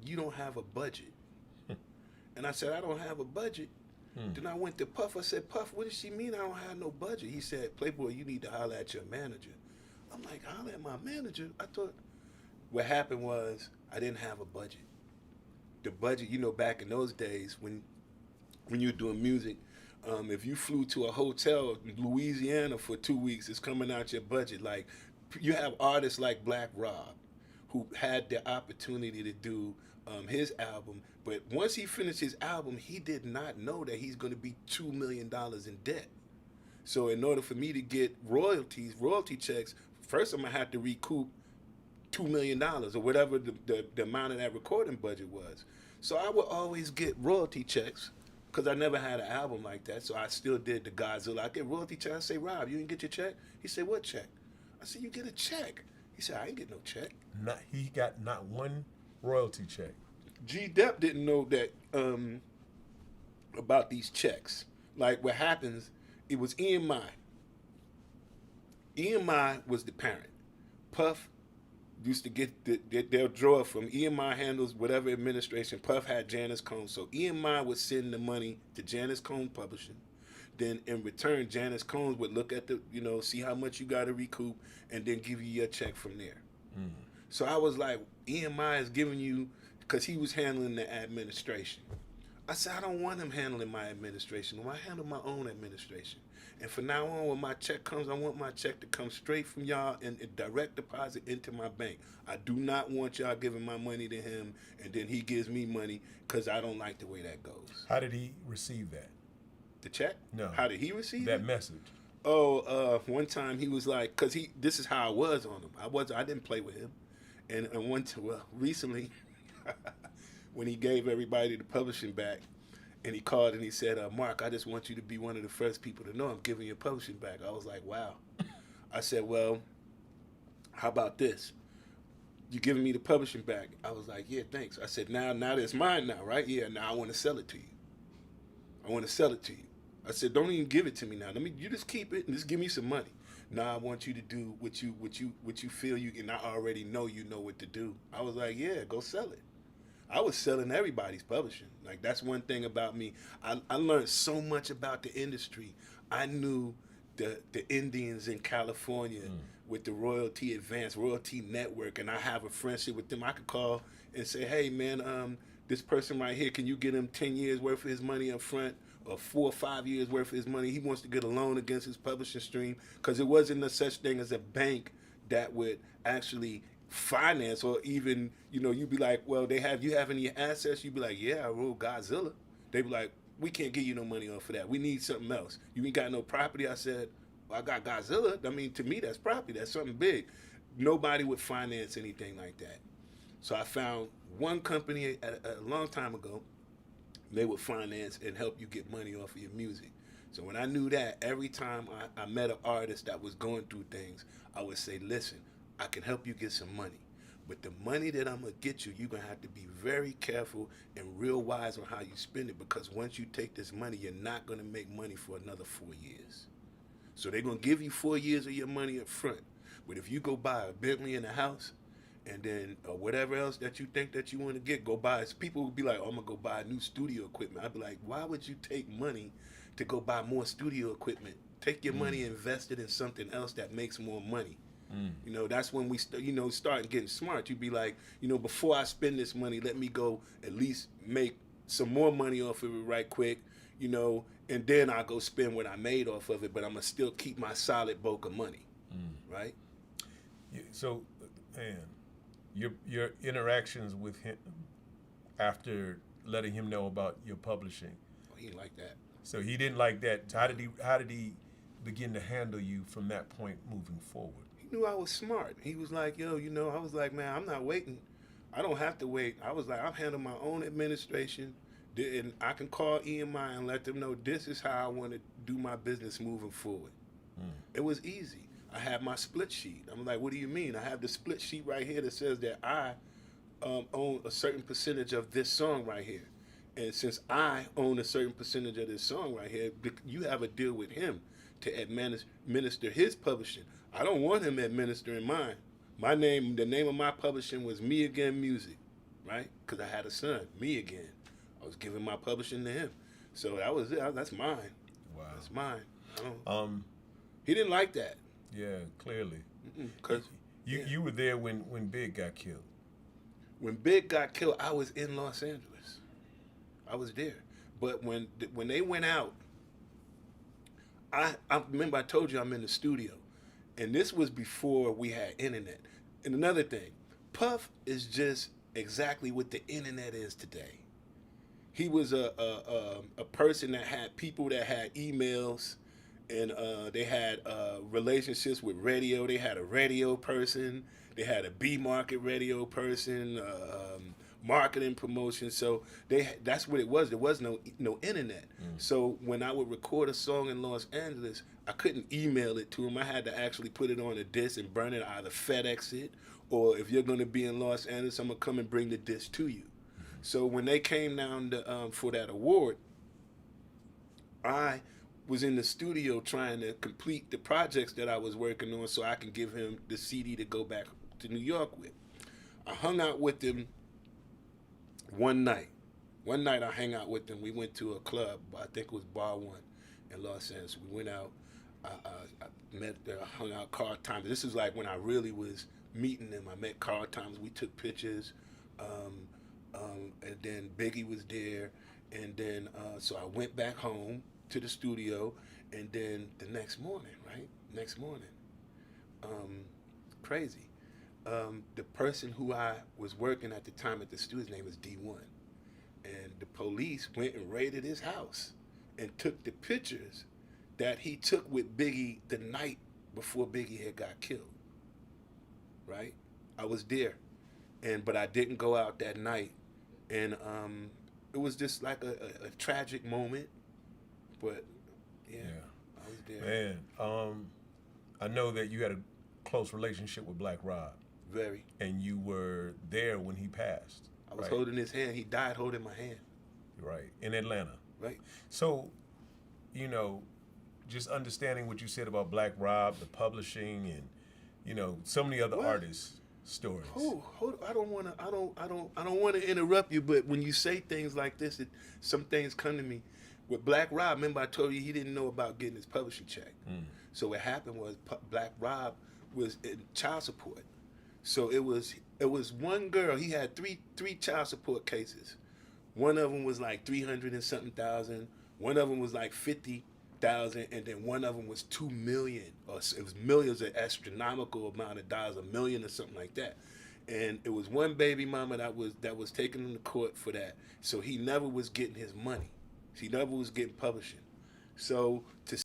you don't have a budget. And I said, I don't have a budget. Then I went to Puff. I said, Puff, what does she mean I don't have no budget? He said, Playboy, you need to holler at your manager. I'm like, holler at my manager? I thought what happened was I didn't have a budget. The budget, back in those days when you were doing music, if you flew to a hotel in Louisiana for 2 weeks, it's coming out your budget. Like, you have artists like Black Rob, who had the opportunity to do his album, but once he finished his album, he did not know that he's going to be $2 million in debt. So in order for me to get royalty checks, first I'm gonna have to recoup $2 million or whatever the amount of that recording budget was. So I would always get royalty checks because I never had an album like that. So I still did the Godzilla. I get royalty checks. I say, Rob, you didn't get your check? He said, what check? I said, you get a check. He said, I ain't get no check. He got not one royalty check. G Dep didn't know that about these checks. Like what happens, it was EMI. EMI was the parent. Puff used to get they'll draw from EMI handles whatever administration. Puff had Janice Combs, so EMI would send the money to Janice Combs Publishing. Then in return, Janice Combs would look at see how much you got to recoup, and then give you your check from there. So I was like, EMI is giving you, because he was handling the administration. I said, I don't want him handling my administration. I handle my own administration. And from now on, when my check comes, I want my check to come straight from y'all and direct deposit into my bank. I do not want y'all giving my money to him and then he gives me money, because I don't like the way that goes. How did he receive that? The check? No. How did he receive that it? message? Oh, one time he was like, because this is how I was on him. I didn't play with him. And recently, when he gave everybody the publishing back, and he called and he said, Mark, I just want you to be one of the first people to know I'm giving your publishing back. I was like, wow. I said, well, how about this? You giving me the publishing back? I was like, yeah, thanks. I said, now that's mine now, right? Yeah, now I want to sell it to you. I want to sell it to you. I said, don't even give it to me now. You just keep it and just give me some money. Now I want you to do what you feel you, and I already know you know what to do. I was like, yeah, go sell it. I was selling everybody's publishing. Like, that's one thing about me. I learned so much about the industry. I knew the Indians in California with the Advanced Royalty Network, and I have a friendship with them. I could call and say, hey, man, this person right here, can you get him 10 years worth of his money up front, or 4 or 5 years worth of his money? He wants to get a loan against his publishing stream, because it wasn't a such thing as a bank that would actually finance, or even, you'd be like, well, you have any assets? You'd be like, yeah, I wrote Godzilla. They'd be like, we can't give you no money off of that. We need something else. You ain't got no property? I said, well, I got Godzilla. I mean, to me, that's property. That's something big. Nobody would finance anything like that. So I found one company a long time ago. They would finance and help you get money off of your music. So when I knew that, every time I met an artist that was going through things, I would say, listen, I can help you get some money. But the money that I'm going to get you, you're going to have to be very careful and real wise on how you spend it, because once you take this money, you're not going to make money for another 4 years. So they're going to give you 4 years of your money up front. But if you go buy a Bentley and a house, and then whatever else that you think that you want to get, go buy it. People would be like, oh, I'm going to go buy new studio equipment. I'd be like, why would you take money to go buy more studio equipment? Take your money and invest it in something else that makes more money. That's when we start getting smart. You'd be like, before I spend this money, let me go at least make some more money off of it right quick, and then I'll go spend what I made off of it, but I'm going to still keep my solid bulk of money, right? Yeah, so, man, your interactions with him after letting him know about your publishing. Oh, he didn't like that. So he didn't like that. How did he begin to handle you from that point moving forward? Knew I was smart. He was like, yo, I was like, man, I'm not waiting. I don't have to wait. I was like, I'll handle my own administration, and I can call EMI and let them know this is how I want to do my business moving forward. It was easy. I have my split sheet. I'm like, what do you mean? I have the split sheet right here that says that I own a certain percentage of this song right here. And since I own a certain percentage of this song right here, you have a deal with him to administer his publishing. I don't want him administering mine. The name of my publishing was Me Again Music, right? Because I had a son, me again. I was giving my publishing to him. So that was it. That's mine. Wow. That's mine. I don't, Um, he didn't like that. yeah, clearly. Because You were there when Big got killed. when Big got killed, I was in Los Angeles. I was there. But when they went out, I remember I told you I'm in the studio. And this was before we had internet. And another thing, Puff is just exactly what the internet is today. He was a person that had people that had emails, and they had relationships with radio. They had a radio person. They had a B market radio person, marketing promotion. So that's what it was. There was no internet. So when I would record a song in Los Angeles, I couldn't email it to him. I had to actually put it on a disc and burn it, either FedEx it, or if you're going to be in Los Angeles, I'm going to come and bring the disc to you. So when they came down to, for that award, I was in the studio trying to complete the projects that I was working on so I can give him the CD to go back to New York with. I hung out with him one night. One night I hung out with him. We went to a club, I think it was Bar One in Los Angeles. We went out. I met, hung out Carl Thomas. This is like when I really was meeting them. I met Carl Thomas. We took pictures. And then Biggie was there. And then, so I went back home to the studio. And then the next morning, crazy. The person who I was working at the time at the studio, his name was D1. And the police went and raided his house and took the pictures that he took with Biggie the night before Biggie had got killed. Right? I was there. But I didn't go out that night. And it was just like a tragic moment. But yeah, I was there. Man, I know that you had a close relationship with Black Rob. Very. And you were there when he passed. I was holding his hand. He died holding my hand. Right. In Atlanta. Right. So, just understanding what you said about Black Rob, the publishing, and so many other artists' stories. Hold. I don't want to interrupt you, but when you say things like this, some things come to me. With Black Rob, remember I told you he didn't know about getting his publishing check. So what happened was Black Rob was in child support. So it was one girl. He had three child support cases. One of them was like 300 and something thousand. One of them was like 50,000, and then one of them was 2 million, or it was millions, an astronomical amount of dollars, $1 million or something like that. And it was one baby mama that was taken him to court for that. So he never was getting his money. He never was getting publishing. So to